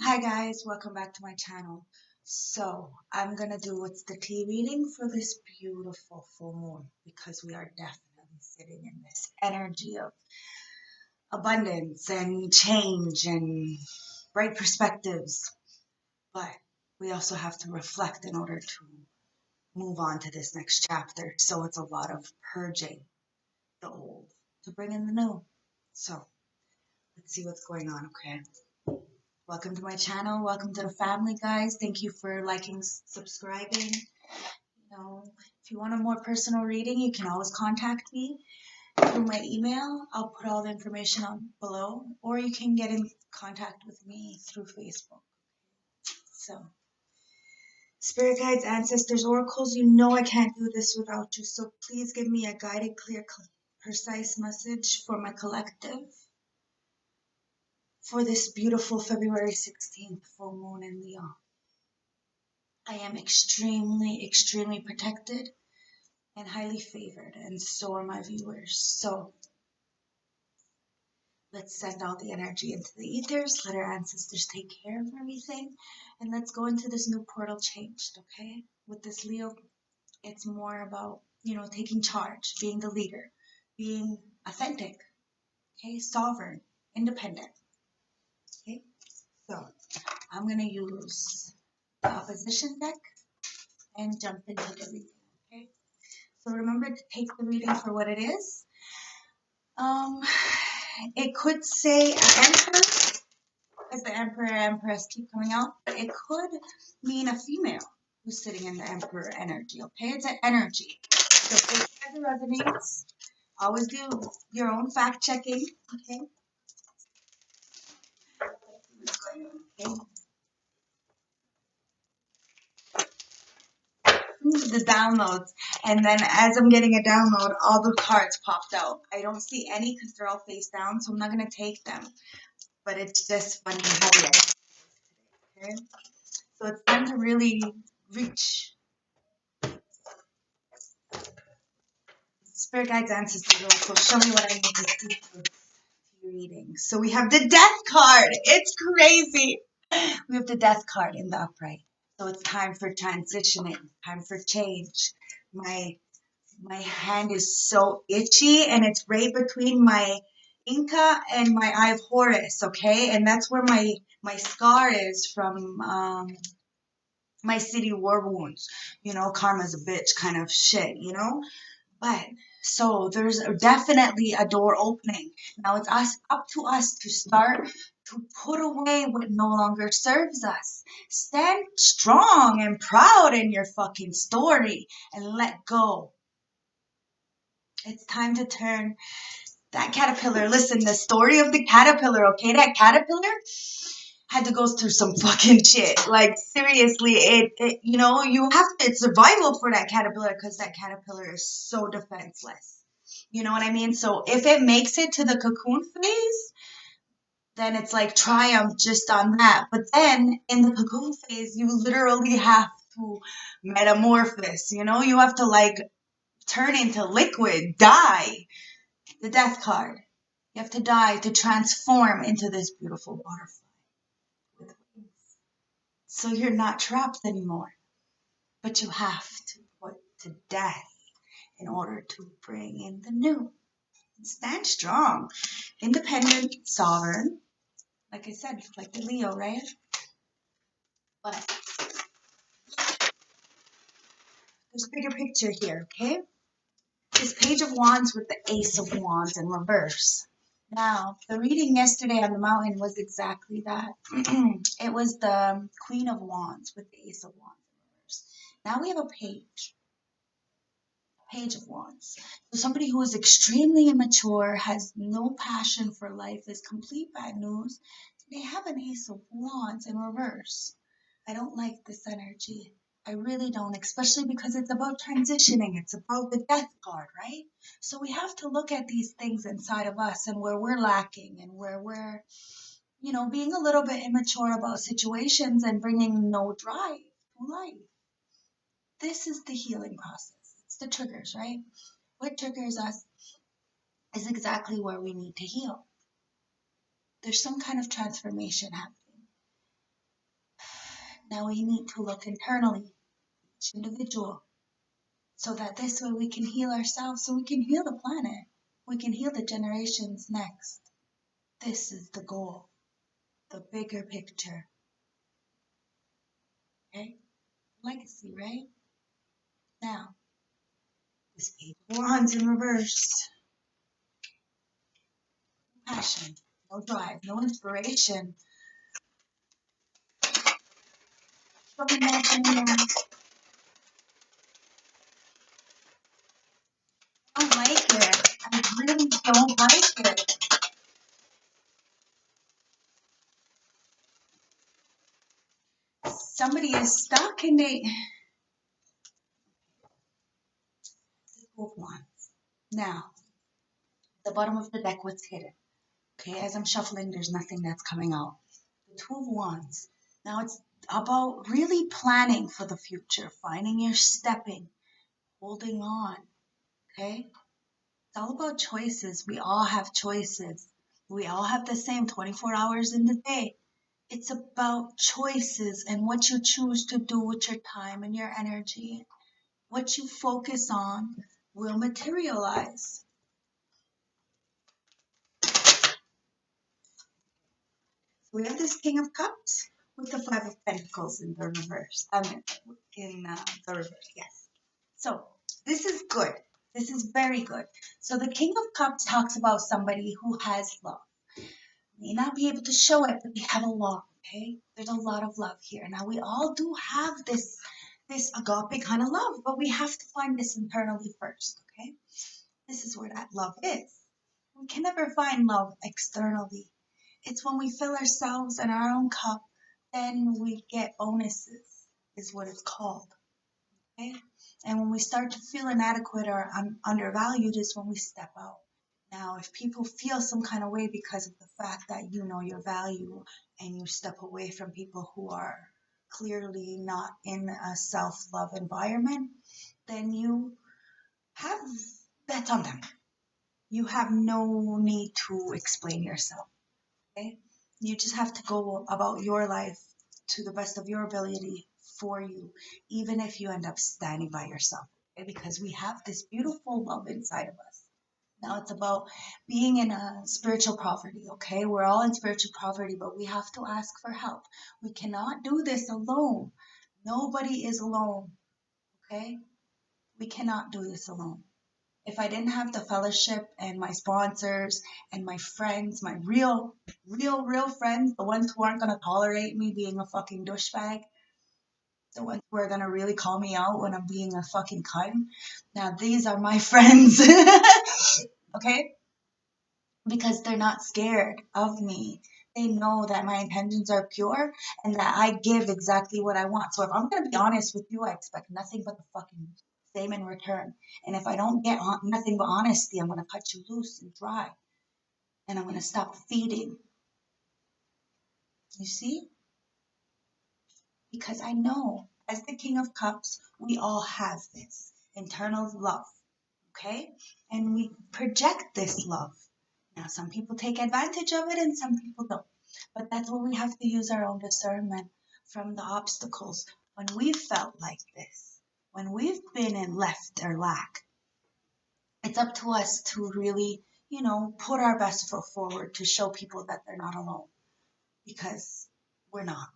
Hi guys, welcome back to my channel. So I'm gonna do what's the tea reading for this beautiful full moon because we are definitely sitting in this energy of abundance and change and bright perspectives. But we also have to reflect in order to move on to this next chapter. So it's a lot of purging the old to bring in the new. So let's see what's going on, okay? Welcome to my channel. Welcome to the family, guys. Thank you for liking, subscribing. If you want a more personal reading, you can always contact me through my email. I'll put all the information on below, or you can get in contact with me through Facebook. So, spirit guides, ancestors, oracles, you know I can't do this without you. So please give me a guided, clear, precise message for my collective for this beautiful February 16th full moon in Leo. I am extremely, extremely protected and highly favored, and so are my viewers. So let's send all the energy into the ethers, let our ancestors take care of everything, and let's go into this new portal changed, okay? With this Leo, it's more about, taking charge, being the leader, being authentic, okay? Sovereign, independent, okay? So I'm going to use the opposition deck and jump into the reading, okay? So remember to take the reading for what it is. It could say emperor, as the emperor empress keep coming out, but it could mean a female who's sitting in the emperor energy, okay? It's an energy. So if it resonates, always do your own fact checking, okay? Okay. The downloads, and then as I'm getting a download, all the cards popped out. I don't see any because they're all face down, so I'm not going to take them, but it's just funny how we are. Okay, so it's time to really reach. Spirit guides, ancestors, oracles, show me what I need to see for your reading. So we have the death card. It's crazy. We have the death card in the upright. So it's time for transitioning, time for change. My hand is so itchy, and it's right between my Inca and my Eye of Horus, okay? And that's where my scar is from my city war wounds. Karma's a bitch kind of shit, But so there's definitely a door opening. Now it's up to us to start to put away what no longer serves us. Stand strong and proud in your fucking story and let go. It's time to turn that caterpillar. Listen, the story of the caterpillar, okay? That caterpillar had to go through some fucking shit. Like, seriously, you have to, it's survival for that caterpillar because that caterpillar is so defenseless. You know what I mean? So if it makes it to the cocoon phase, then it's like triumph just on that. But then in the cocoon phase, you literally have to metamorphose, you have to like turn into liquid, die. The death card. You have to die to transform into this beautiful butterfly with wings. So you're not trapped anymore, but you have to put to death in order to bring in the new. Stand strong, independent, sovereign. Like I said, like the Leo, right? But there's a bigger picture here, okay? This Page of Wands with the Ace of Wands in reverse. Now, the reading yesterday on the mountain was exactly that. It was the Queen of Wands with the Ace of Wands in reverse. Now we have a Page of Wands. So somebody who is extremely immature, has no passion for life, is complete bad news. They have an Ace of Wands in reverse. I don't like this energy. I really don't, especially because it's about transitioning. It's about the death card, right? So we have to look at these things inside of us and where we're lacking and where we're, being a little bit immature about situations and bringing no drive to life. This is the healing process. It's the triggers, right? What triggers us is exactly where we need to heal. There's some kind of transformation happening. Now we need to look internally, each individual, so that this way we can heal ourselves, so we can heal the planet. We can heal the generations next. This is the goal, the bigger picture. Okay? Legacy, right? Now, this page of wands in reverse. No passion, no drive, no inspiration. Show me that. I don't like it. I really don't like it. Somebody is stuck and they Two of Wands. Now, the bottom of the deck, what's hidden? Okay, as I'm shuffling, there's nothing that's coming out. The Two of Wands. Now it's about really planning for the future, finding your stepping, holding on. Okay? It's all about choices. We all have choices. We all have the same 24 hours in the day. It's about choices and what you choose to do with your time and your energy. What you focus on will materialize. We have this King of Cups with the Five of Pentacles in the reverse. In the reverse, yes. So this is good. This is very good. So the King of Cups talks about somebody who has love. May not be able to show it, but they have a lot. Okay, there's a lot of love here. Now we all do have this agape kind of love, but we have to find this internally first. Okay, this is where that love is. We can never find love externally. It's when we fill ourselves in our own cup, then we get bonuses, is what it's called. Okay? And when we start to feel inadequate or undervalued is when we step out. Now, if people feel some kind of way because of the fact that you know your value and you step away from people who are clearly not in a self-love environment, then you have, that's on them. You have no need to explain yourself. Okay? You just have to go about your life to the best of your ability for you, even if you end up standing by yourself. Okay? Because we have this beautiful love inside of us. Now it's about being in a spiritual poverty, okay? We're all in spiritual poverty, but we have to ask for help. We cannot do this alone. Nobody is alone, okay? We cannot do this alone. If I didn't have the fellowship and my sponsors and my friends, my real friends, the ones who aren't going to tolerate me being a fucking douchebag, the ones who are going to really call me out when I'm being a fucking cunt. Now, these are my friends, okay? Because they're not scared of me. They know that my intentions are pure and that I give exactly what I want. So if I'm going to be honest with you, I expect nothing but the fucking same in return. And if I don't get nothing but honesty, I'm going to cut you loose and dry. And I'm going to stop feeding. You see? Because I know, as the King of Cups, we all have this internal love. Okay? And we project this love. Now, some people take advantage of it and some people don't. But that's when we have to use our own discernment from the obstacles. When we've felt like this, when we've been in left or lack, it's up to us to really, put our best foot forward to show people that they're not alone. Because we're not,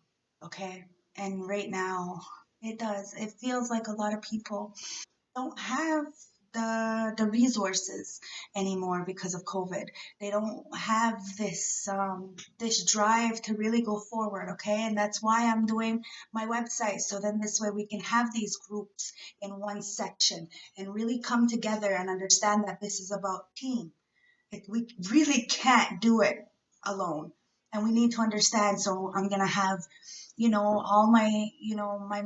okay? And right now, it feels like a lot of people don't have the resources anymore because of COVID. They don't have this drive to really go forward, okay? And that's why I'm doing my website. So then this way we can have these groups in one section and really come together and understand that this is about team. We really can't do it alone. And we need to understand. So I'm gonna have, all my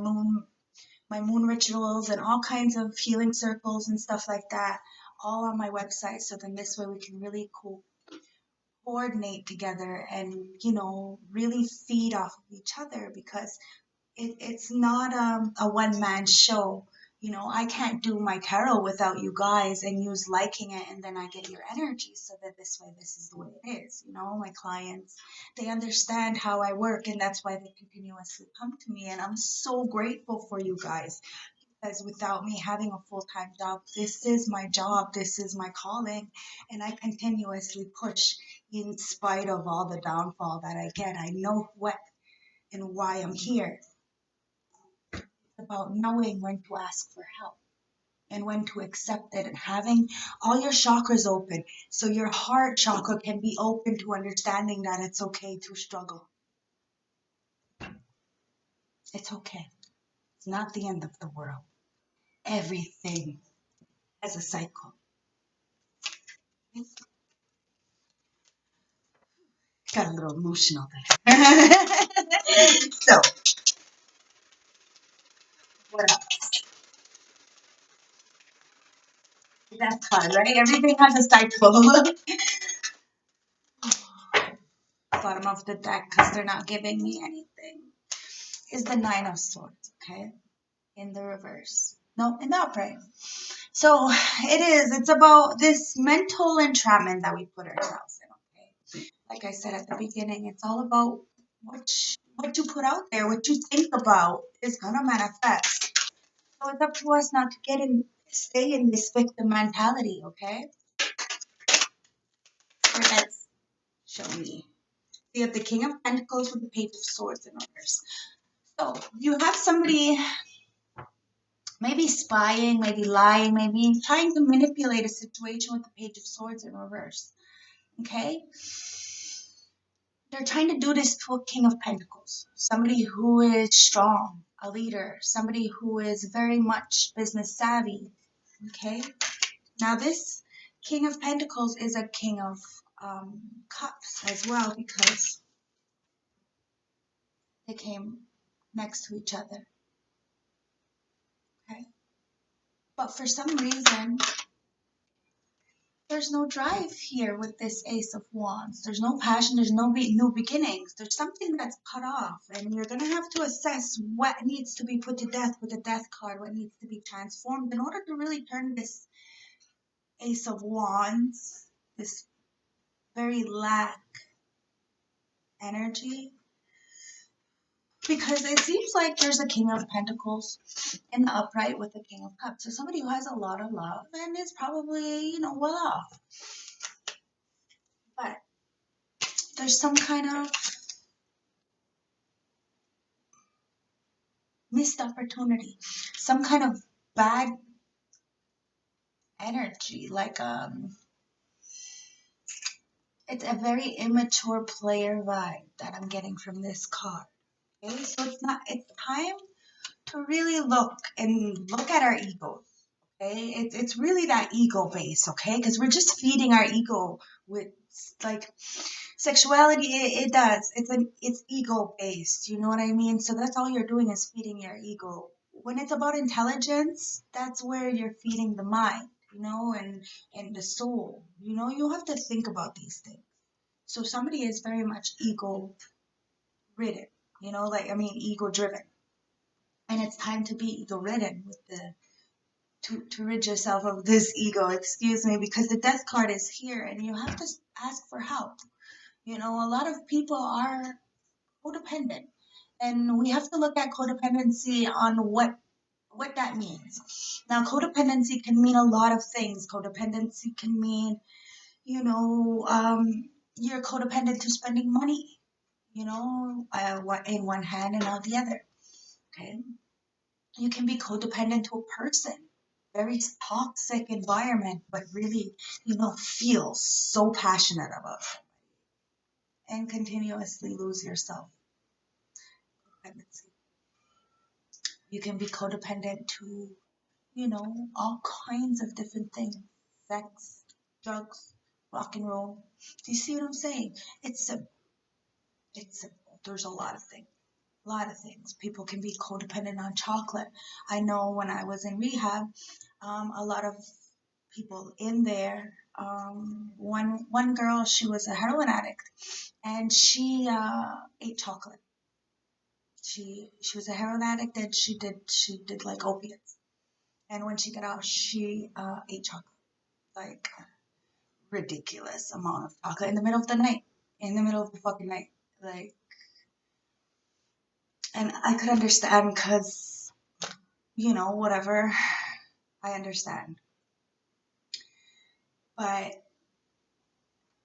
moon rituals and all kinds of healing circles and stuff like that all on my website. So then this way we can really coordinate together and, really feed off of each other because it's not a one-man show. You know, I can't do my tarot without you guys and use liking it, and then I get your energy, so that this way, this is the way it is. You know, my clients, they understand how I work, and that's why they continuously come to me. And I'm so grateful for you guys, because without me having a full-time job, this is my job, this is my calling, and I continuously push in spite of all the downfall that I get. I know what and why I'm here. It's about knowing when to ask for help and when to accept it, and having all your chakras open, so your heart chakra can be open to understanding that it's okay to struggle. It's okay. It's not the end of the world. Everything has a cycle. Got a little emotional there. So, what else? That's hard, right? Everything has a cycle. Bottom of the deck, because they're not giving me anything, is the Nine of Swords, okay? In the reverse. No, in the upright. So it's about this mental entrapment that we put ourselves in, okay? Like I said at the beginning, it's all about what you put out there, what you think about is gonna manifest. So it's up to us not to stay in this victim mentality, okay? So let's show me. We have the King of Pentacles with the Page of Swords in reverse. So you have somebody maybe spying, maybe lying, maybe trying to manipulate a situation with the Page of Swords in reverse. Okay? They're trying to do this to a King of Pentacles, somebody who is strong, a leader, somebody who is very much business savvy. Okay? Now, this King of Pentacles is a King of Cups as well, because they came next to each other. Okay? But for some reason, there's no drive here with this Ace of Wands. There's no passion. There's no new beginnings. There's something that's cut off, and you're going to have to assess what needs to be put to death with the Death card, what needs to be transformed in order to really turn this Ace of Wands, this very lack energy. Because it seems like there's a King of Pentacles in the upright with the King of Cups. So somebody who has a lot of love and is probably, well off. But there's some kind of missed opportunity, some kind of bad energy, like it's a very immature player vibe that I'm getting from this card. Okay, so it's time to really look at our egos. Okay, it's really that ego base, okay, because we're just feeding our ego with like sexuality. It does, it's ego based, you know what I mean? So that's all you're doing is feeding your ego. When it's about intelligence, that's where you're feeding the mind, and the soul. You have to think about these things. So somebody is very much ego ridden, ego driven, and it's time to be ego ridden with to rid yourself of this ego, excuse me, because the Death card is here, and you have to ask for help. A lot of people are codependent, and we have to look at codependency on what that means. Now, codependency can mean a lot of things. Codependency can mean, you're codependent to spending money, in one hand and on the other. Okay, you can be codependent to a person, very toxic environment, but really, feel so passionate about it and continuously lose yourself. Codependency. You can be codependent to, all kinds of different things: sex, drugs, rock and roll. Do you see what I'm saying? It's simple. It's simple. There's a lot of things. A lot of things. People can be codependent on chocolate. I know when I was in rehab, a lot of people in there. One girl, she was a heroin addict, and she ate chocolate. She was a heroin addict, and she did like opiates. And when she got out, she ate chocolate, like ridiculous amount of chocolate in the middle of the night, in the middle of the fucking night, like. And I could understand because, whatever, I understand. But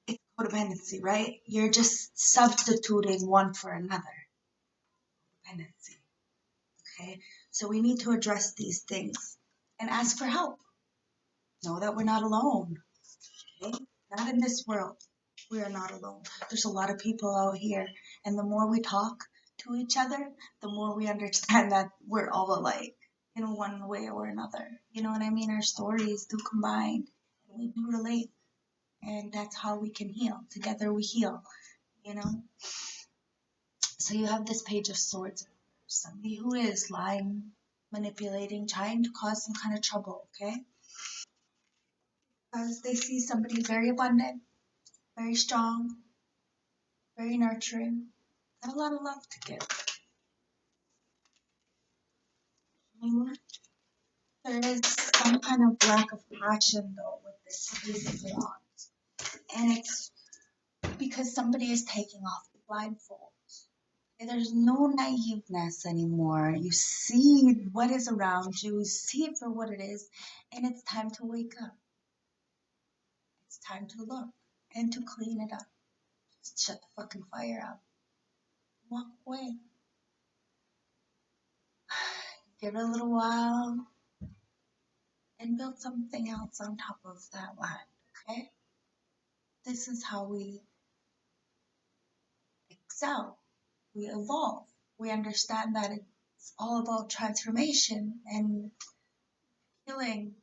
it's codependency, right? You're just substituting one for another. Dependency, okay? So we need to address these things and ask for help. Know that we're not alone, okay? Not in this world. We are not alone. There's a lot of people out here, and the more we talk to each other, the more we understand that we're all alike in one way or another. You know what I mean? Our stories do combine, and we do relate, and that's how we can heal. Together we heal, you know? So you have this Page of Swords, somebody who is lying, manipulating, trying to cause some kind of trouble, okay? Because they see somebody very abundant, very strong, very nurturing, got a lot of love to give. Mhm. There is some kind of lack of passion though with this Ace of Wands. And it's because somebody is taking off the blindfold. There's no naiveness anymore. You see what is around you, you see it for what it is, and it's time to wake up. It's time to look and to clean it up. Just shut the fucking fire out. Walk away. Give it a little while and build something else on top of that land, okay? This is how we excel. We evolve. We understand that it's all about transformation and healing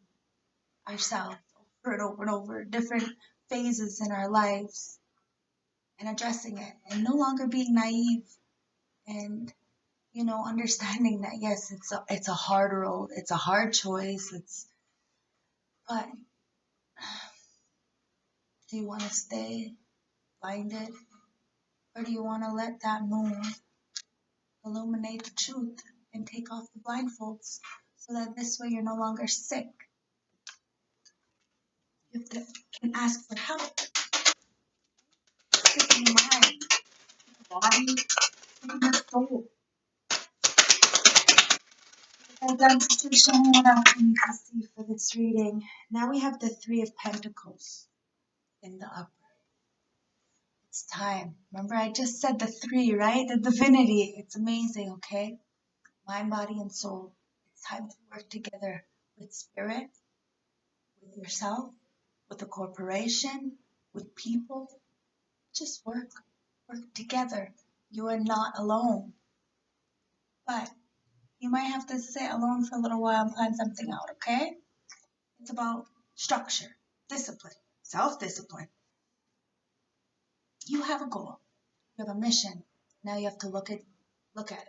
ourselves over and over and over, different phases in our lives, and addressing it, and no longer being naive, and understanding that yes, it's a hard road, it's a hard choice, but do you want to stay blinded, or do you want to let that moon illuminate the truth and take off the blindfolds so that this way you're no longer sick? You have to, can ask for help. Sick in the mind, body, and the soul. I've done to show me what else we need to see for this reading. Now we have the Three of Pentacles in the upper. It's time. Remember, I just said the three, right? The divinity. It's amazing, okay? Mind, body, and soul. It's time to work together with spirit, with yourself, with a corporation, with people. Just work. Work together. You are not alone. But you might have to sit alone for a little while and plan something out, okay? It's about structure, discipline, self-discipline. You have a goal. You have a mission. Now you have to look at it.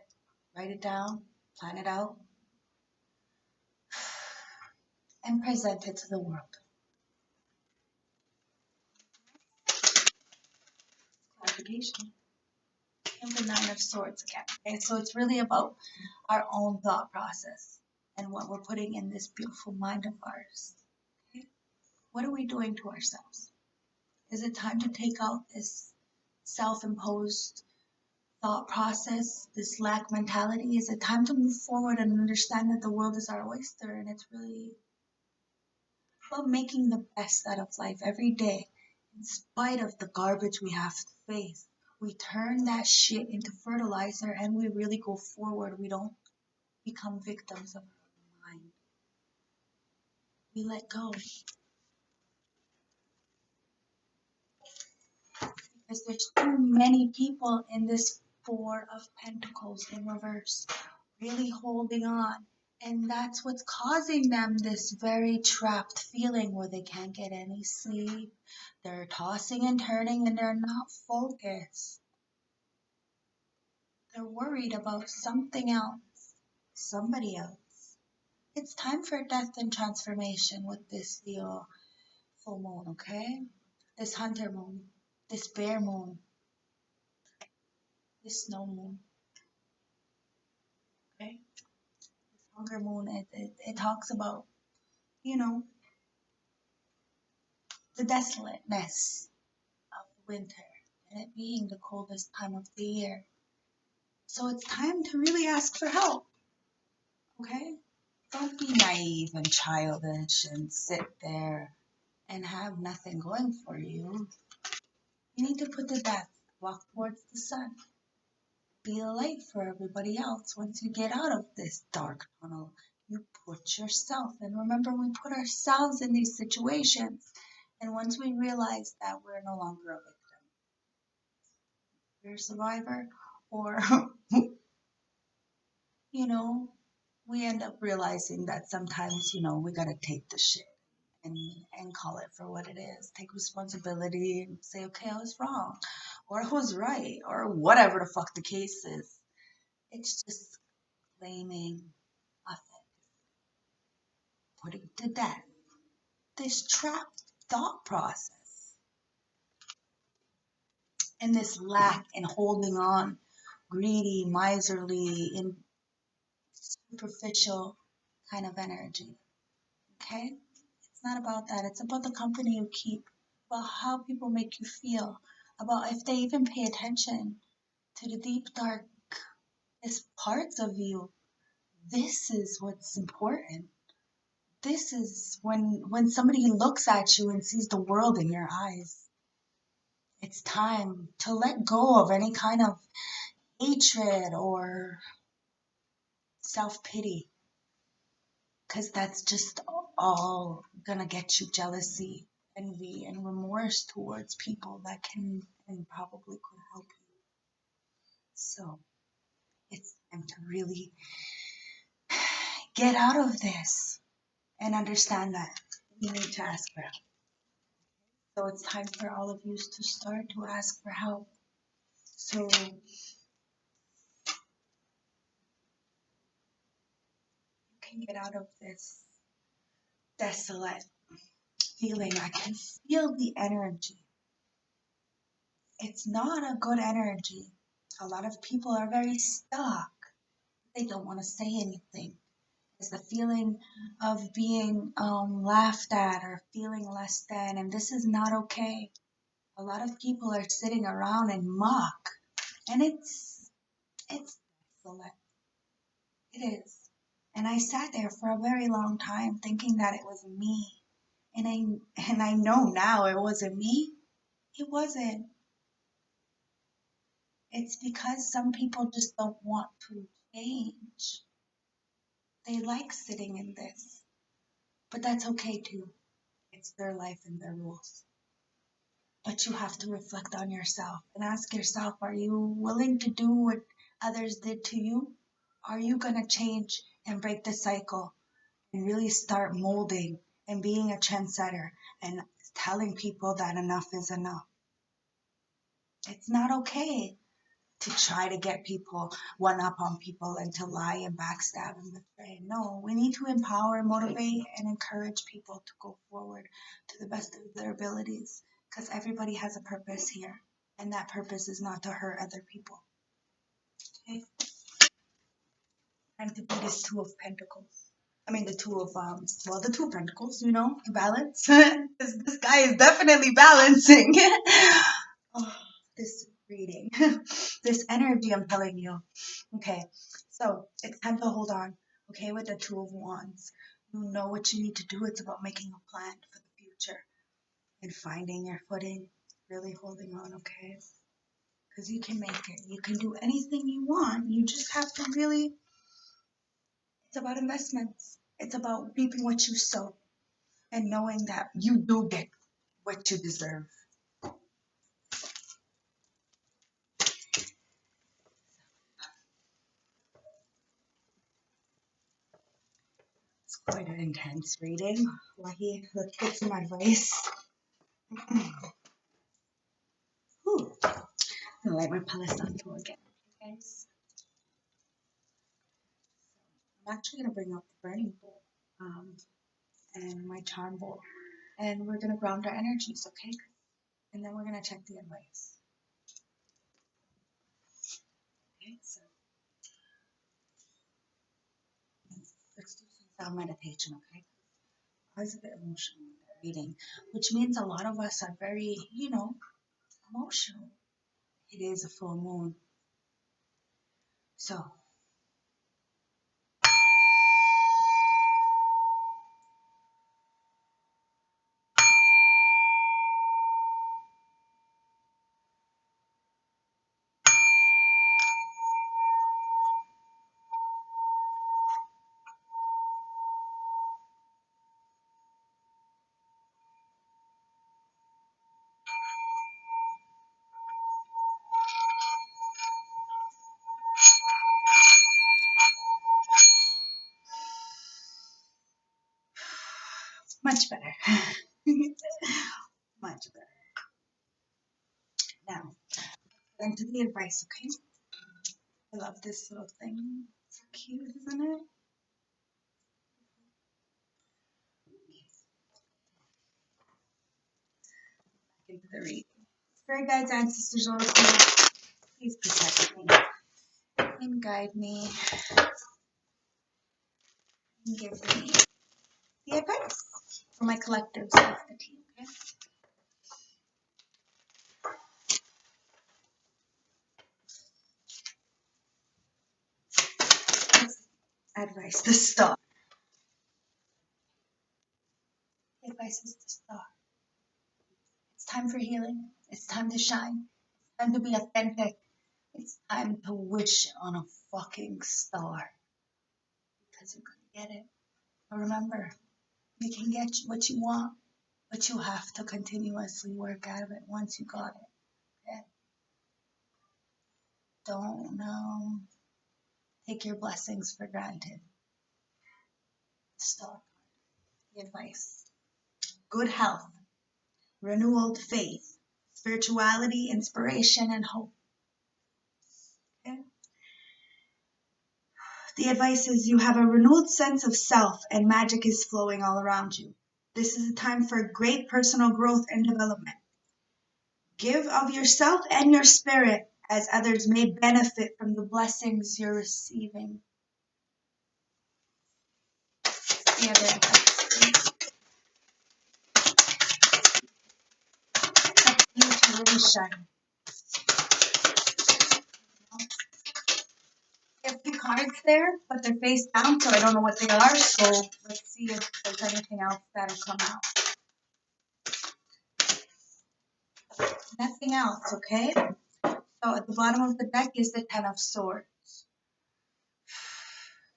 Write it down, plan it out, and present it to the world. Clarification. And the Nine of Swords again. Okay, so it's really about our own thought process and what we're putting in this beautiful mind of ours. Okay? What are we doing to ourselves? Is it time to take out this self-imposed thought process, this lack mentality? Is it time to move forward and understand that the world is our oyster, and it's really about making the best out of life every day, in spite of the garbage we have to face? We turn that shit into fertilizer and we really go forward. We don't become victims of our mind. We let go. Because there's too many people in this Four of Pentacles in reverse, really holding on. And that's what's causing them this very trapped feeling where they can't get any sleep. They're tossing and turning and they're not focused. They're worried about something else, somebody else. It's time for death and transformation with this Leo full moon, okay? This hunter moon, this bear moon, this snow moon, okay? Longer moon, it talks about, you know, the desolateness of winter and it being the coldest time of the year. So it's time to really ask for help, okay? Don't be naive and childish and sit there and have nothing going for you. You need to put to death, walk towards the sun, be a light for everybody else. Once you get out of this dark tunnel, you put yourself, and remember, we put ourselves in these situations. And once we realize that we're no longer a victim, we're a survivor, or, you know, we end up realizing that sometimes, we gotta take the shit and call it for what it is. Take responsibility and say, okay, I was wrong, or I was right, or whatever the fuck the case is. It's just claiming putting to death this trapped thought process and this lack and holding on, greedy, miserly, and superficial kind of energy. Okay? It's not about that. It's about the company you keep, about how people make you feel, about if they even pay attention to the deep, darkest parts of you. This is what's important. This is when somebody looks at you and sees the world in your eyes. It's time to let go of any kind of hatred or self-pity, because that's just all gonna get you jealousy, envy, and remorse towards people that can and probably could help you. So it's time to really get out of this and understand that you need to ask for help. So it's time for all of you to start to ask for help. So you can get out of this desolate feeling. I can feel the energy. It's not a good energy. A lot of people are very stuck. They don't want to say anything. It's the feeling of being laughed at or feeling less than, and this is not okay. A lot of people are sitting around and mock, and it's excellent. It is. And I sat there for a very long time thinking that it was me. And I know now it wasn't me. It wasn't. It's because some people just don't want to change. They like sitting in this. But that's okay too. It's their life and their rules. But you have to reflect on yourself and ask yourself, are you willing to do what others did to you? Are you going to change and break the cycle and really start molding and being a trendsetter and telling people that enough is enough? It's not okay to try to get people, one up on people, and to lie and backstab and betray. No, we need to empower, motivate, and encourage people to go forward to the best of their abilities, because everybody has a purpose here, and that purpose is not to hurt other people. Okay? And to be this Two of Pentacles. I mean, the Two of, the Two of Pentacles, the balance. this guy is definitely balancing. Oh, this reading, this energy, I'm telling you. Okay, so it's time to hold on. Okay, with the Two of Wands, you know what you need to do. It's about making a plan for the future and finding your footing, really holding on. Okay, because you can make it. You can do anything you want. You just have to really. It's about investments. It's about reaping what you sow and knowing that you do get what you deserve. It's quite an intense reading. Wahi, let's get some advice. Ooh, I'm gonna light my Palo Santo again, okay, guys. I'm actually gonna bring out the burning bowl, and my charm bowl, and we're gonna ground our energies, okay? And then we're gonna check the advice. Okay, so Sound meditation, okay? I was a bit emotional in that reading, which means a lot of us are very, emotional. It is a full moon. So, much better. Much better. Now, into the advice, okay? I love this little thing. It's so cute, isn't it? Into the reading. Spirit guides, ancestors, oracles, please protect me and guide me and give me the advice for my collective self-esteem, okay? Advice, the star. The advice is the star. It's time for healing. It's time to shine. It's time to be authentic. It's time to wish on a fucking star. Because you're gonna get it. But remember, you can get what you want, but you have to continuously work out of it once you got it. Okay? Don't take your blessings for granted. Star. The advice. Good health, renewed faith, spirituality, inspiration, and hope. Okay? The advice is you have a renewed sense of self and magic is flowing all around you. This is a time for great personal growth and development. Give of yourself and your spirit as others may benefit from the blessings you're receiving. The other advice. You to really shine. I have a few cards there, but they're face down, so I don't know what they are. So let's see if there's anything else that'll come out. Nothing else, okay? So at the bottom of the deck is the Ten of Swords.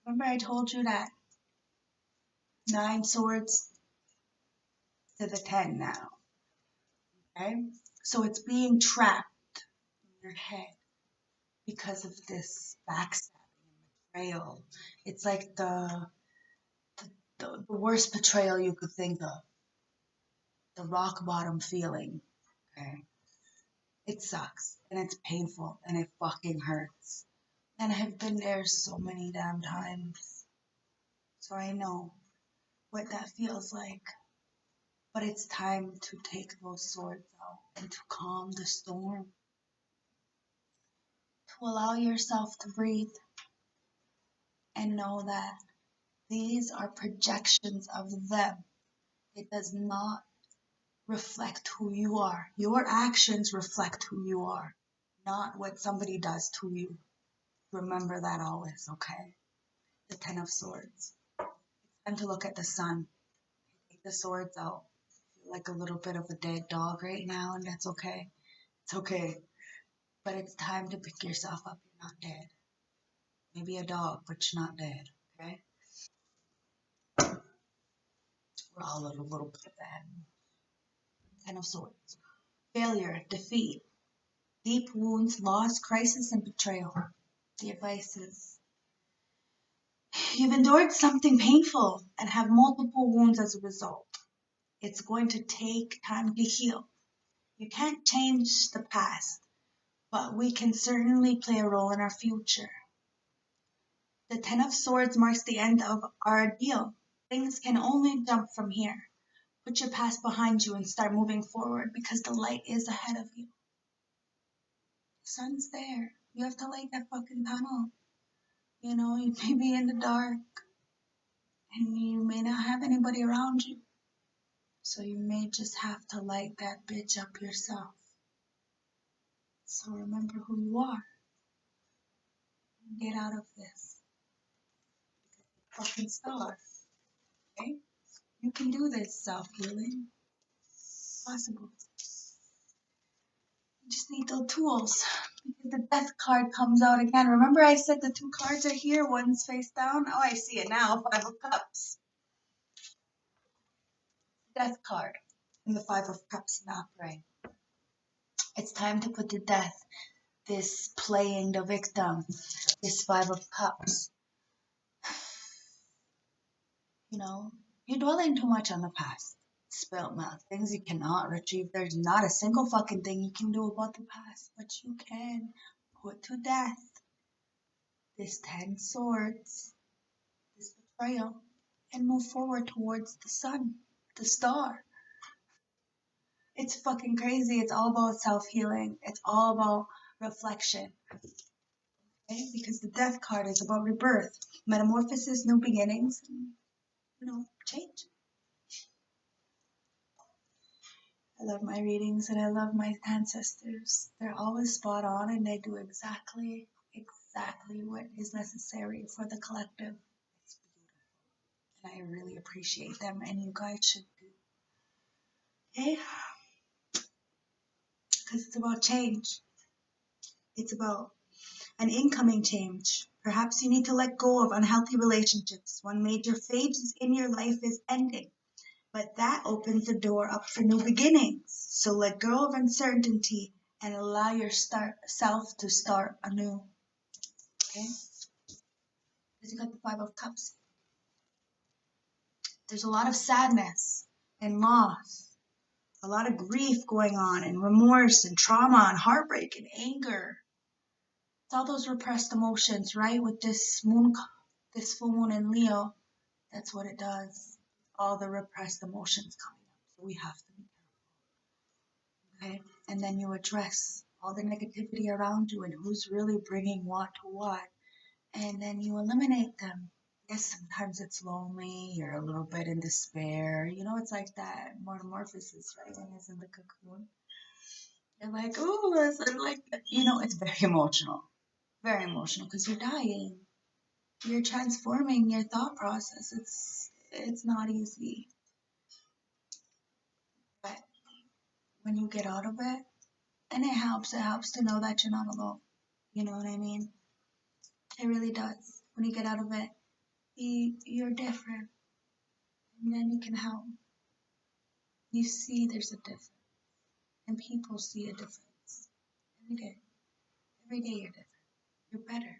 Remember I told you that 9 swords to the 10 now, okay? So it's being trapped in your head because of this backstabbing and betrayal. It's like the worst betrayal you could think of. The rock bottom feeling, okay? It sucks, and it's painful, and it fucking hurts. And I've been there so many damn times. So I know what that feels like. But it's time to take those swords out and to calm the storm. To allow yourself to breathe and know that these are projections of them. It does not reflect who you are. Your actions reflect who you are, not what somebody does to you. Remember that always, okay? The Ten of Swords. It's time to look at the sun. Take the swords out. Feel like a little bit of a dead dog right now, and that's okay. It's okay. But it's time to pick yourself up. You're not dead. Maybe a dog, but you're not dead, okay? We're all a little bit of that. Ten of Swords. Failure, defeat, deep wounds, loss, crisis, and betrayal. The advice is you've endured something painful and have multiple wounds as a result. It's going to take time to heal. You can't change the past, but we can certainly play a role in our future. The Ten of Swords marks the end of our ordeal. Things can only jump from here. Put your past behind you and start moving forward because the light is ahead of you. The sun's there. You have to light that fucking tunnel. You may be in the dark And you may not have anybody around you. So you may just have to light that bitch up yourself. So remember who you are. Get out of this. Fucking stars. Okay? You can do this self-healing. It's possible. You just need those tools. Because the death card comes out again. Remember I said the 2 cards are here, one's face down? Oh, I see it now. 5 of Cups. Death card. And the 5 of Cups in the upright. It's time to put to death this playing the victim. This 5 of Cups. You know, you're dwelling too much on the past. Spilt milk, things you cannot retrieve. There's not a single fucking thing you can do about the past, but you can put to death this 10 swords, this betrayal, and move forward towards the sun, the star. It's fucking crazy. It's all about self-healing. It's all about reflection. Okay? Because the death card is about rebirth, metamorphosis, new beginnings, and, change. I love my readings and I love my ancestors. They're always spot on and they do exactly what is necessary for the collective. It's beautiful. And I really appreciate them and you guys should do. Okay? Because it's about change. It's about an incoming change. Perhaps you need to let go of unhealthy relationships. One major phase in your life is ending. But that opens the door up for new beginnings. So let go of uncertainty and allow yourself to start anew. Okay? Because you got the 5 of Cups. There's a lot of sadness and loss, a lot of grief going on, and remorse and trauma and heartbreak and anger. It's all those repressed emotions, right? With this full moon in Leo, that's what it does. All the repressed emotions coming up. So we have to be careful. Okay? And then you address all the negativity around you and who's really bringing what to what. And then you eliminate them. Yes, sometimes it's lonely, you're a little bit in despair. It's like that metamorphosis, right? When it's in the cocoon. You're like, oh, I like that. It's very emotional. Very emotional because you're dying. You're transforming your thought process. It's not easy. But when you get out of it, and it helps to know that you're not alone. You know what I mean? It really does. When you get out of it, you're different. And then you can help. You see there's a difference. And people see a difference. Every day. Every day you're different. You're better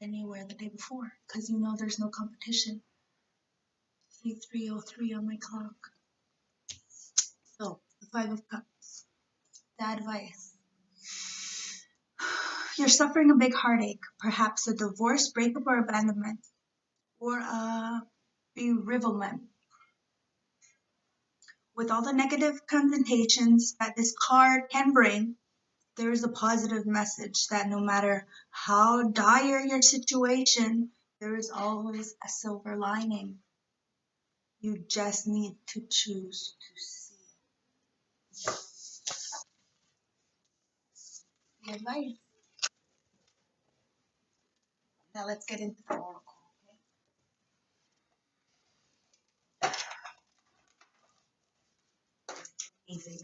than you were the day before. Because there's no competition. 3:03 on my clock. So, the 5 of Cups. The advice. You're suffering a big heartache. Perhaps a divorce, breakup, or abandonment. Or a bereavement. With all the negative connotations that this card can bring, there is a positive message that no matter how dire your situation, there is always a silver lining. You just need to choose to see it. The advice. Now let's get into the oracle. Okay? Easy.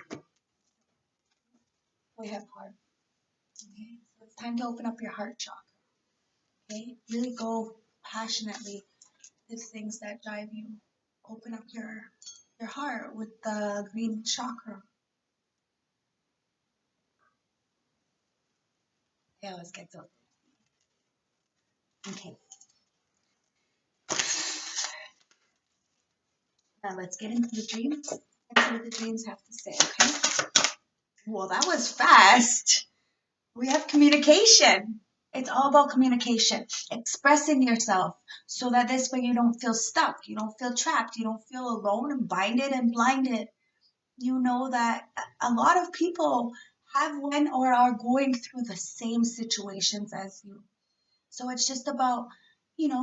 We have heart. Okay? So it's time to open up your heart chakra. Okay? Really go passionately with things that drive you. Open up your heart with the green chakra. Yeah, let's get to it. Okay. Now let's get into the dreams and see what the dreams have to say, okay? Well, that was fast. We have communication. It's all about communication, expressing yourself so that this way you don't feel stuck, you don't feel trapped, you don't feel alone and binded and blinded. You know that a lot of people have went or are going through the same situations as you. So it's just about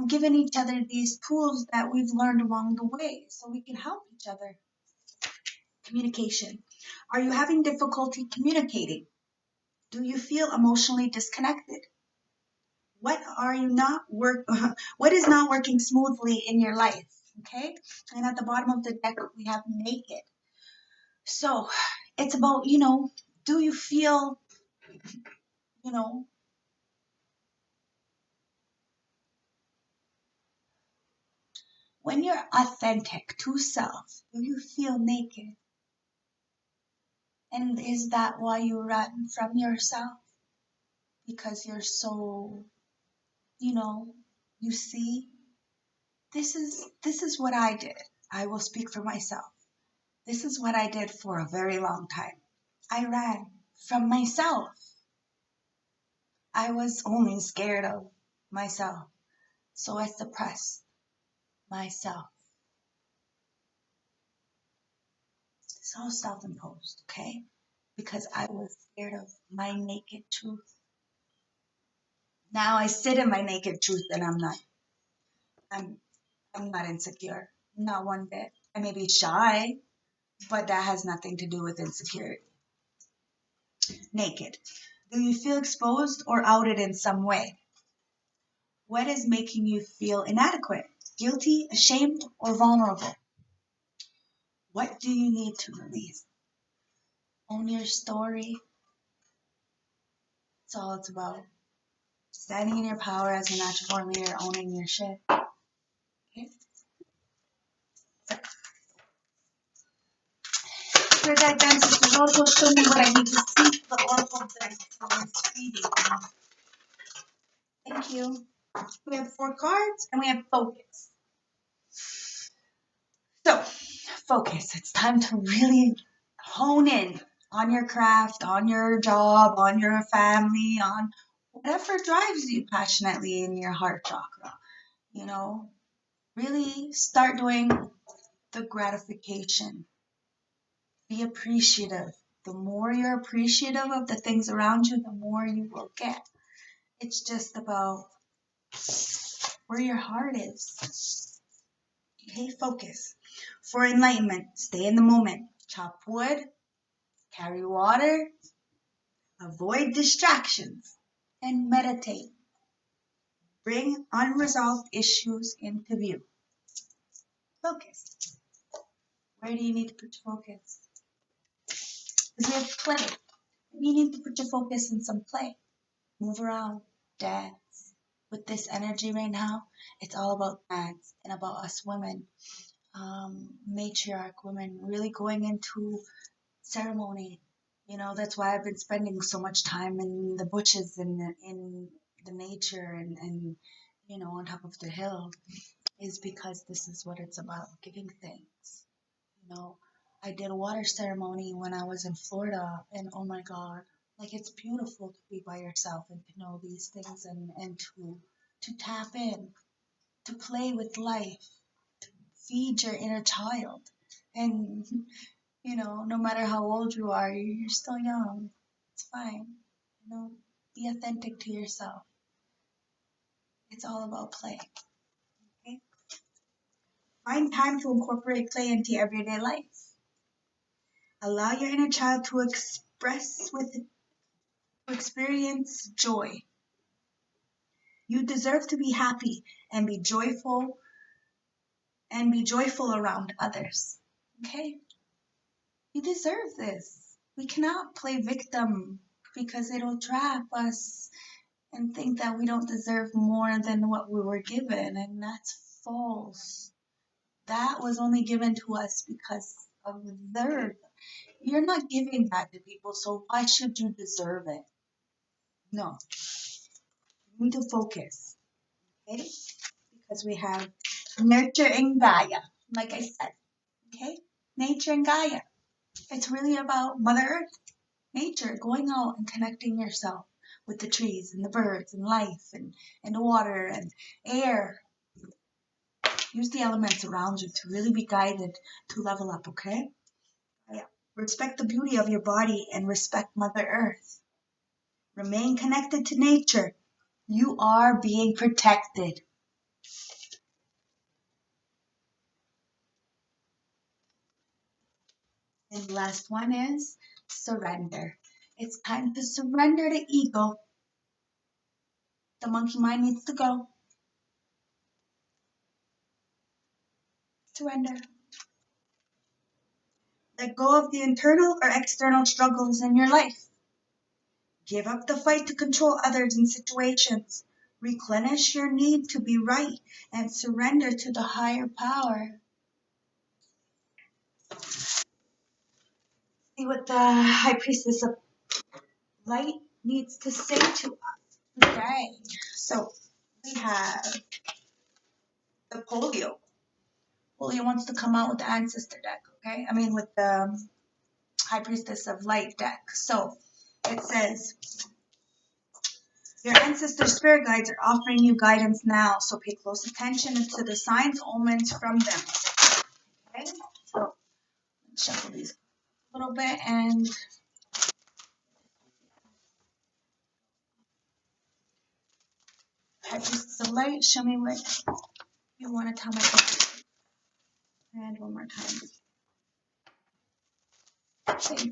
giving each other these tools that we've learned along the way so we can help each other. Communication. Are you having difficulty communicating? Do you feel emotionally disconnected? What what is not working smoothly in your life? Okay? And at the bottom of the deck, we have naked. So it's about, do you feel, you know, when you're authentic to self, do you feel naked? And is that why you run from yourself? Because you're so, you see, this is what I did. I will speak for myself. This is what I did for a very long time. I ran from myself. I was only scared of myself. So I suppressed myself. It's all self-imposed, okay? Because I was scared of my naked truth. Now I sit in my naked truth and I'm not. I'm not insecure. Not one bit. I may be shy, but that has nothing to do with insecurity. Naked. Do you feel exposed or outed in some way? What is making you feel inadequate, guilty, ashamed, or vulnerable? What do you need to release? Own your story. That's all it's about. Standing in your power as a natural born leader, owning your shit. Okay? So, spirit guide sisters also show me what I need to see for the oracle deck for this reading. Thank you. We have 4 cards and we have focus. So, focus. It's time to really hone in on your craft, on your job, on your family, on whatever drives you passionately in your heart chakra. Really start doing the gratification. Be appreciative. The more you're appreciative of the things around you, the more you will get. It's just about where your heart is. Okay, focus. For enlightenment, stay in the moment. Chop wood, carry water, avoid distractions, and meditate. Bring unresolved issues into view. Focus. Where do you need to put your focus? Because we have play. You need to put your focus in some play. Move around, dance. With this energy right now, it's all about dance and about us women, matriarch women, really going into ceremony. That's why I've been spending so much time in the bushes and in the nature and on top of the hill, is because this is what it's about, giving thanks. I did a water ceremony when I was in Florida, and oh my God, like it's beautiful to be by yourself and to know these things and to tap in, to play with life, feed your inner child. And, no matter how old you are, you're still young. It's fine. Be authentic to yourself. It's all about play. Okay? Find time to incorporate play into everyday life. Allow your inner child to experience joy. You deserve to be happy and be joyful around others. Okay? You deserve this. We cannot play victim because it'll trap us and think that we don't deserve more than what we were given, and that's false. That was only given to us because of you're not giving that to people, so why should you deserve it? No. You need to focus, okay? Because we have nurture and Gaia, like I said, okay? Nature and Gaia. It's really about Mother Earth, nature, going out and connecting yourself with the trees and the birds and life and the water and air. Use the elements around you to really be guided to level up, okay? Yeah. Respect the beauty of your body and respect Mother Earth. Remain connected to nature. You are being protected. And the last one is surrender. It's time to surrender to ego. The monkey mind needs to go. Surrender. Let go of the internal or external struggles in your life. Give up the fight to control others and situations. Replenish your need to be right and surrender to the higher power. See what the High Priestess of Light needs to say to us today. So we have the polio. Polio wants to come out with the ancestor deck, okay? I mean with the High Priestess of Light deck. So it says, your ancestor spirit guides are offering you guidance now, so pay close attention to the signs, omens from them. Okay? So let's shuffle these a little bit and High Priestess of Light, show me what you want to tell my people. And one more time. Thank you.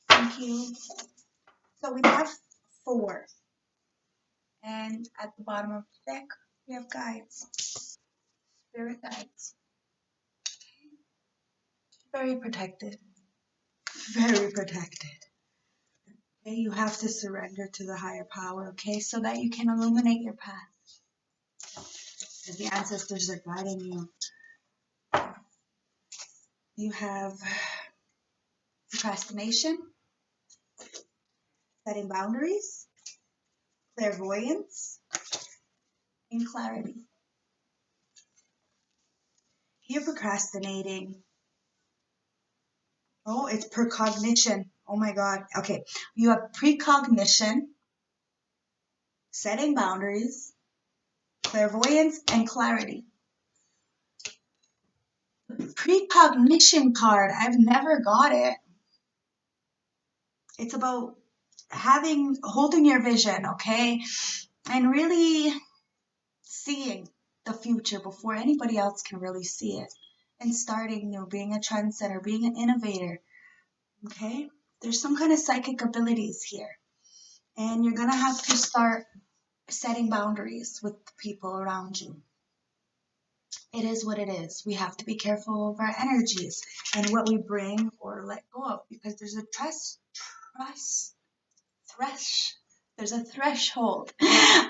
Thank you. So we have 4. And at the bottom of the deck, we have guides. Spirit guides. Very protected. Very protected. Okay, you have to surrender to the higher power, okay, so that you can illuminate your path. Because the ancestors are guiding you. You have procrastination, setting boundaries, clairvoyance, and clarity. You're procrastinating. Oh, it's precognition. Oh my God. Okay. You have precognition, setting boundaries, clairvoyance, and clarity. Precognition card. I've never got it. It's about holding your vision, okay? And really seeing the future before anybody else can really see it. And starting new, being a trendsetter, being an innovator, okay? There's some kind of psychic abilities here. And you're going to have to start setting boundaries with the people around you. It is what it is. We have to be careful of our energies and what we bring or let go of, because there's a there's a threshold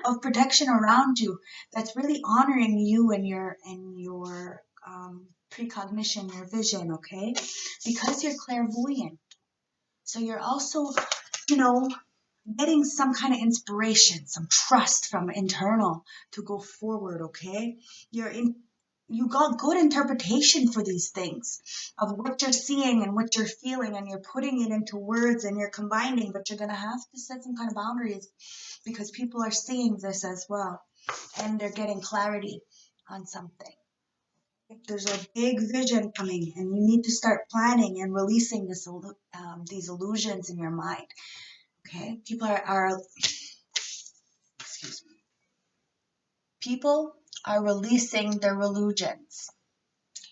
of protection around you that's really honoring you and your precognition, your vision, okay? Because you're clairvoyant. So you're also, getting some kind of inspiration, some trust from internal to go forward, okay? You got good interpretation for these things of what you're seeing and what you're feeling, and you're putting it into words and you're combining, but you're going to have to set some kind of boundaries because people are seeing this as well and they're getting clarity on something. There's a big vision coming and you need to start planning and releasing these illusions in your mind. Okay, people are releasing their illusions.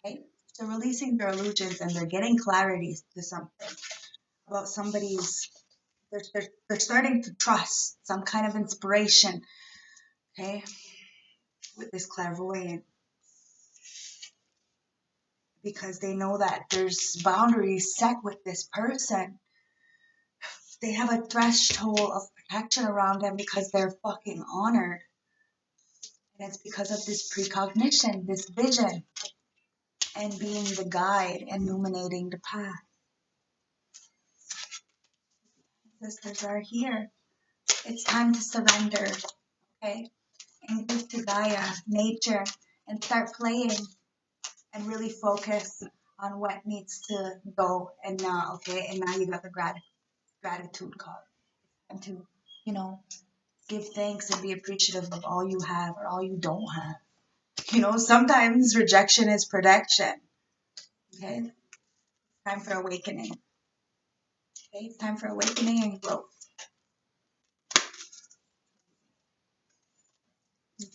Okay, they're releasing their illusions and they're getting clarity to something about somebody's. They're starting to trust some kind of inspiration. Okay, with this clairvoyant, because they know that there's boundaries set with this person. They have a threshold of protection around them because they're fucking honored. And it's because of this precognition, this vision, and being the guide, illuminating the path. Sisters are here. It's time to surrender, okay? And give to Gaia, nature, and start playing and really focus on what needs to go and now, okay? And now you got the gratitude card. And to, give thanks and be appreciative of all you have or all you don't have. You know, sometimes rejection is protection. Okay? Time for awakening. Okay? It's time for awakening and growth.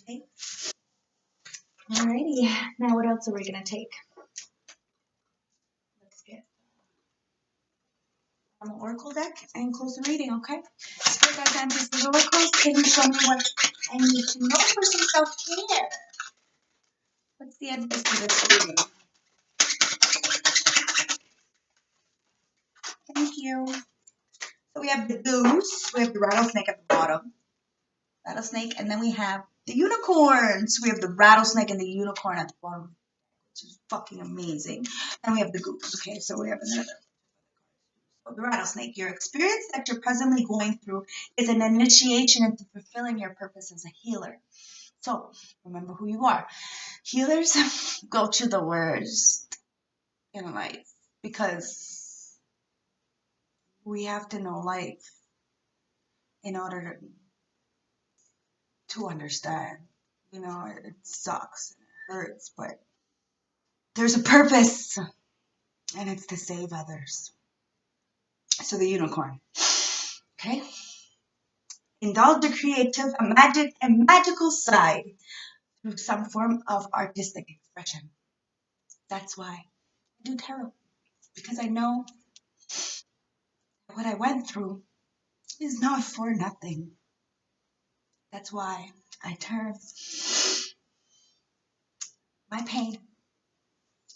Okay? Alrighty. Now what else are we going to take? Let's get an oracle deck and close the reading, okay? Spirit guides, ancestors, oracles, can you show me what I need to know for some self-care? What's the emphasis of this reading? Thank you. So we have the goose, we have the rattlesnake at the bottom, rattlesnake, and then we have the unicorns. We have the rattlesnake and the unicorn at the bottom, which is fucking amazing. And we have the goose. Okay, so we have another. So the rattlesnake, your experience that you're presently going through is an initiation into fulfilling your purpose as a healer. So remember who you are. Healers go through the worst in life because we have to know life in order to understand. You know, it sucks and it hurts, but there's a purpose, and it's to save others. So the unicorn, okay? Indulge a creative, a magical side through some form of artistic expression. That's why I do tarot, because I know what I went through is not for nothing. That's why I turn my pain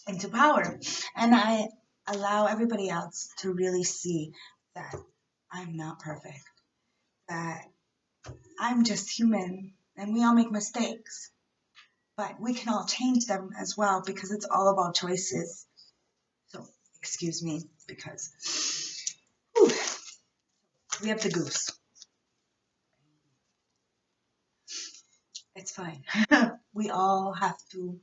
into power, and I allow everybody else to really see that I'm not perfect, that I'm just human, and we all make mistakes, but we can all change them as well because it's all about choices. So, excuse me, because whew, we have the goose. It's fine. we all have to.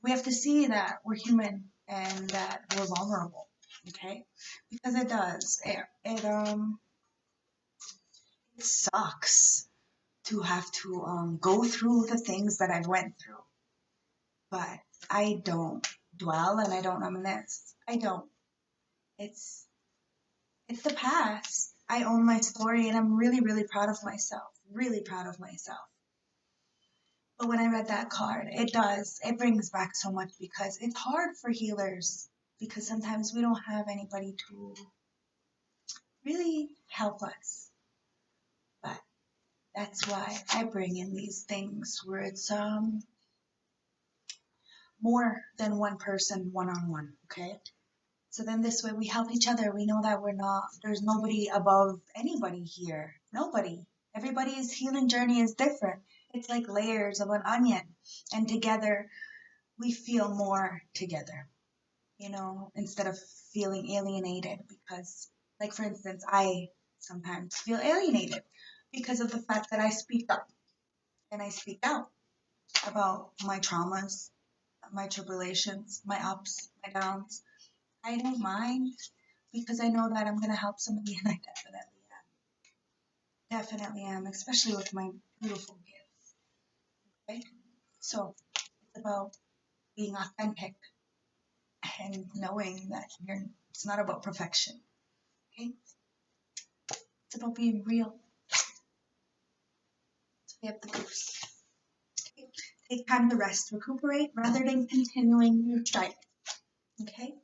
We have to see that we're human and that we're vulnerable. Okay, because it does. It sucks to have to go through the things that I went through, but I don't dwell and I don't reminisce. I don't. It's it's the past. I own my story and I'm really, really proud of myself. Really proud of myself. But when I read that card, it brings back so much because it's hard for healers because sometimes we don't have anybody to really help us. But that's why I bring in these things where it's more than one person one-on-one, okay? So then this way we help each other. We know that there's nobody above anybody here. Nobody. Everybody's healing journey is different. It's like layers of an onion. And together we feel more together, you know, instead of feeling alienated because, like, for instance, I sometimes feel alienated because of the fact that I speak up and I speak out about my traumas, my tribulations, my ups, my downs. I don't mind because I know that I'm going to help somebody, and I definitely am. Definitely am, especially with my beautiful gifts. Right? So it's about being authentic and knowing that it's not about perfection. Okay? It's about being real. So we have the goose. Okay? Take time to rest, recuperate, rather than continuing your strike. Okay?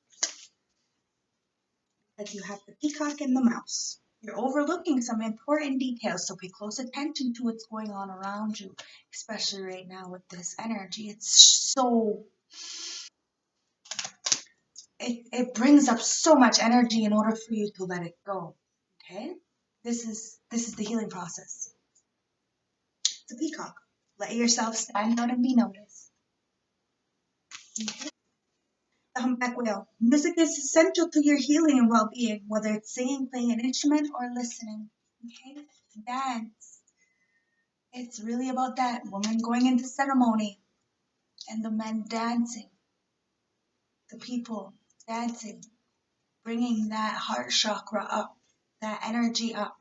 That you have the peacock and the mouse. You're overlooking some important details, so pay close attention to what's going on around you, especially right now with this energy. It brings up so much energy in order for you to let it go. Okay? This is the healing process. It's a peacock. Let yourself stand out and be noticed. Okay? The humpback whale. Music is essential to your healing and well-being, whether it's singing, playing an instrument, or listening. Okay? Dance. It's really about that. Women going into ceremony and the men dancing. The people dancing, bringing that heart chakra up, that energy up.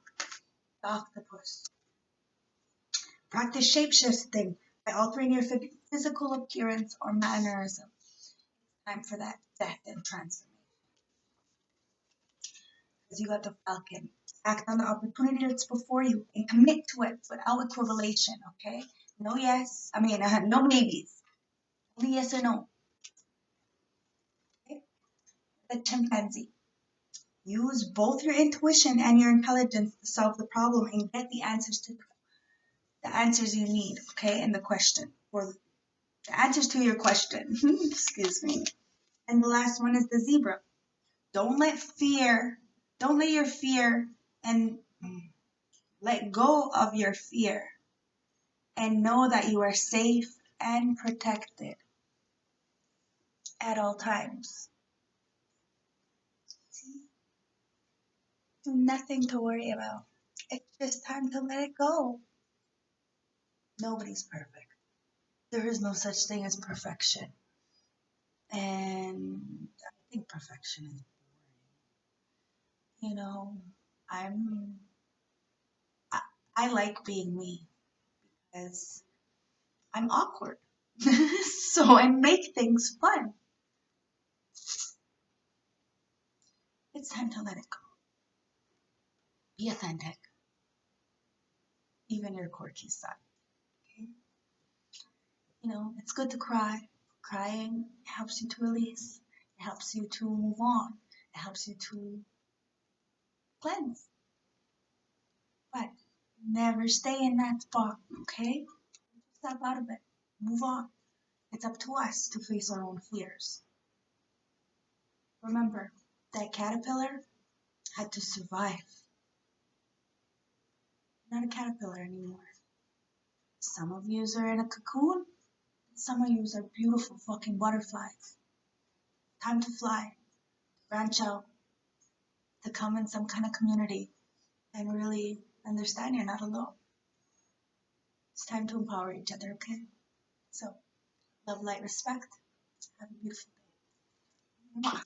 The octopus. Practice shape shifting. by altering your physical appearance or mannerism. Time for that death and transformation. Because you got the Falcon. Act on the opportunity that's before you and commit to it without equivocation, okay? No yes. No maybes. Only yes or no. Okay? The chimpanzee. Use both your intuition and your intelligence to solve the problem and get the answers you need, okay, in the question, or the answers to your question. Excuse me. And the last one is the zebra. Don't let your fear and let go of your fear and know that you are safe and protected at all times. See? Nothing to worry about. It's just time to let it go. Nobody's perfect. There is no such thing as perfection. And I think perfection is boring. I'm I, I like being me because I'm awkward. So I make things fun. It's time to let it go. Be authentic. Even your quirky side. Okay? It's good to cry. Crying helps you to release. It helps you to move on. It helps you to cleanse. But never stay in that spot, okay? Step out of it. Move on. It's up to us to face our own fears. Remember, that caterpillar had to survive. Not a caterpillar anymore. Some of you are in a cocoon. Some of you are beautiful fucking butterflies. Time to fly, branch out, to come in some kind of community and really understand you're not alone. It's time to empower each other, okay? So, love, light, respect. Have a beautiful day. Mwah.